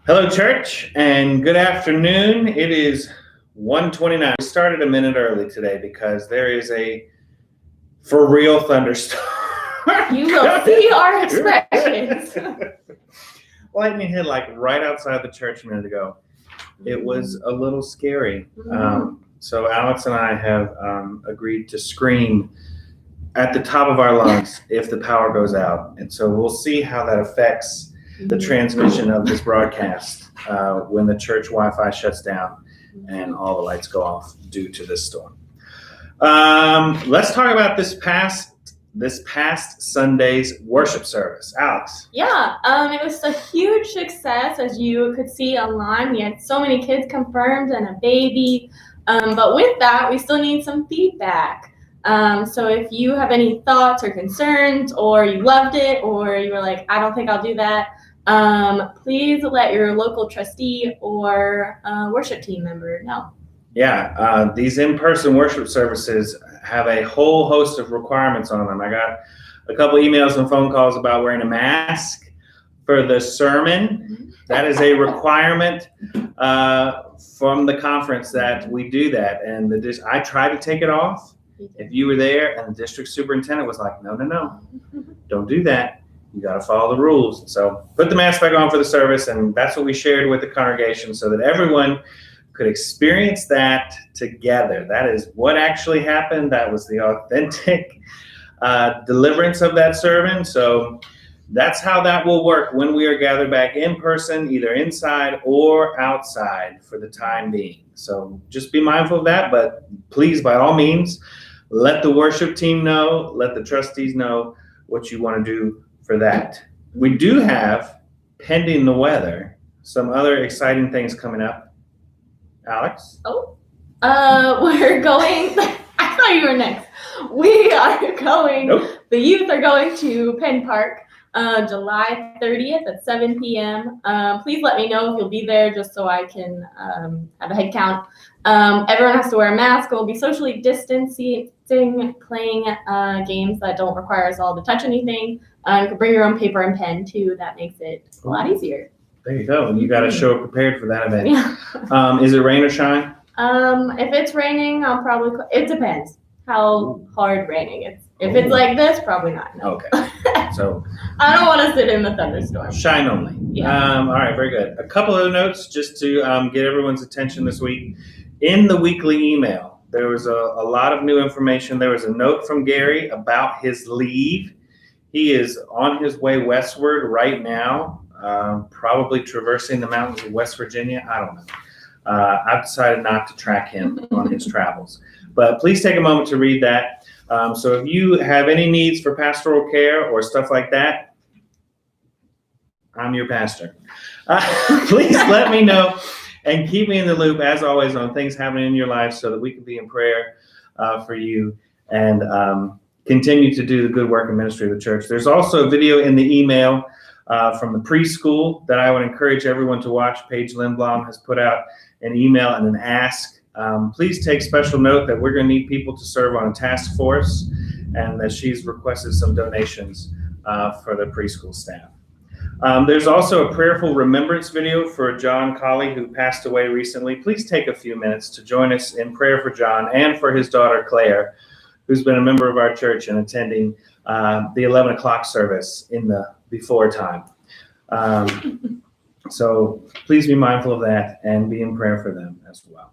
Hello, church, and good afternoon. It is 1:29. We started a minute early today because there is a for real thunderstorm. You will see our expressions. Lightning hit like right outside the church a minute ago. It was a little scary. So Alex and I have agreed to scream at the top of our lungs if the power goes out. And so we'll see how that affects the transmission of this broadcast when the church Wi-Fi shuts down and all the lights go off due to this storm. Let's talk about this past Sunday's worship service. Alex. Yeah, it was a huge success, as you could see online. We had so many kids confirmed and a baby. But with that, we still need some feedback. So if you have any thoughts or concerns, or you loved it, or you were like, I don't think I'll do that, please let your local trustee or worship team member know. Yeah, these in-person worship services have a whole host of requirements on them. I got a couple emails and phone calls about wearing a mask for the sermon. That is a requirement from the conference that we do that. And I tried to take it off. If you were there, and the district superintendent was like, no, don't do that. You got to follow the rules. So put the mask back on for the service, and that's what we shared with the congregation so that everyone could experience that together. That is what actually happened. That was the authentic deliverance of that sermon. So that's how that will work when we are gathered back in person, either inside or outside for the time being. So just be mindful of that, but please, by all means, let the worship team know, let the trustees know what you want to do for that. We do have, pending the weather, some other exciting things coming up. Alex? We're going, I thought you were next. We are going, The youth are going to Penn Park July 30th at 7 p.m. Please let me know if you'll be there just so I can have a head count. Everyone has to wear a mask. We'll be socially distancing, playing games that don't require us all to touch anything. You can bring your own paper and pen too. That makes it a lot easier. There you go. You got to show up prepared for that event. Yeah. Is it rain or shine? If it's raining, I'll probably, it depends how hard raining is. If it's like this, probably not. No. Okay. So I don't want to sit in the thunderstorm. Shine only. Yeah. All right, very good. A couple of notes just to get everyone's attention this week. In the weekly email, there was a lot of new information. There was a note from Gary about his leave. He is on his way westward right now, probably traversing the mountains of West Virginia. I don't know. I've decided not to track him on his travels. But please take a moment to read that. So if you have any needs for pastoral care or stuff like that, I'm your pastor. Please let me know and keep me in the loop, as always, on things happening in your life so that we can be in prayer for you and continue to do the good work and ministry of the church. There's also a video in the email from the preschool that I would encourage everyone to watch. Paige Lindblom has put out an email and an ask. Please take special note that we're going to need people to serve on a task force and that she's requested some donations for the preschool staff. There's also a prayerful remembrance video for John Colley, who passed away recently. Please take a few minutes to join us in prayer for John and for his daughter, Claire, who's been a member of our church and attending the 11 o'clock service in the before time. So please be mindful of that and be in prayer for them as well.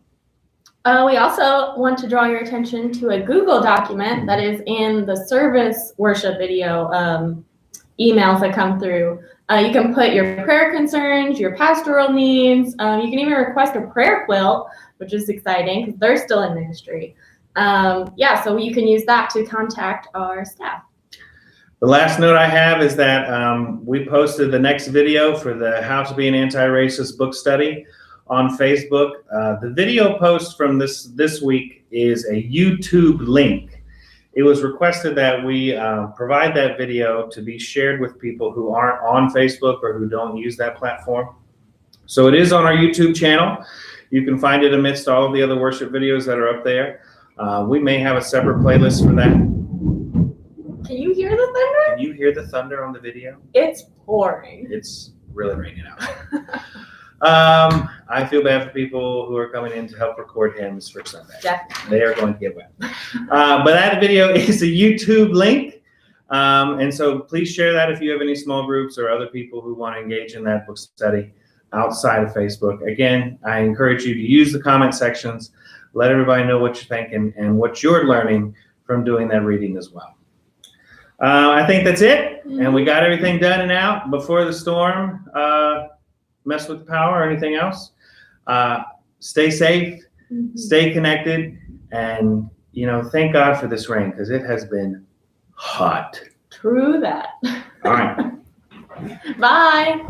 We also want to draw your attention to a Google document that is in the service worship video emails that come through. You can put your prayer concerns, your pastoral needs. You can even request a prayer quilt, which is exciting because they're still in ministry. So you can use that to contact our staff. The last note I have is that we posted the next video for the How to Be an Anti-Racist book study on Facebook. The video post from this week is a YouTube link. It was requested that we provide that video to be shared with people who aren't on Facebook or who don't use that platform. So it is on our YouTube channel. You can find it amidst all of the other worship videos that are up there. We may have a separate playlist for that. Can you hear the thunder? Can you hear the thunder on the video? It's pouring. It's really raining out. I feel bad for people who are coming in to help record hymns for Sunday. Definitely. They are going to get wet. But that video is a YouTube link. And so please share that if you have any small groups or other people who want to engage in that book study outside of Facebook. Again, I encourage you to use the comment sections. Let everybody know what you're thinking and what you're learning from doing that reading as well. I think that's it. And we got everything done and out before the storm mess with the power or anything else. Stay safe, stay connected, and thank God for this rain because it has been hot. True that. All right. Bye.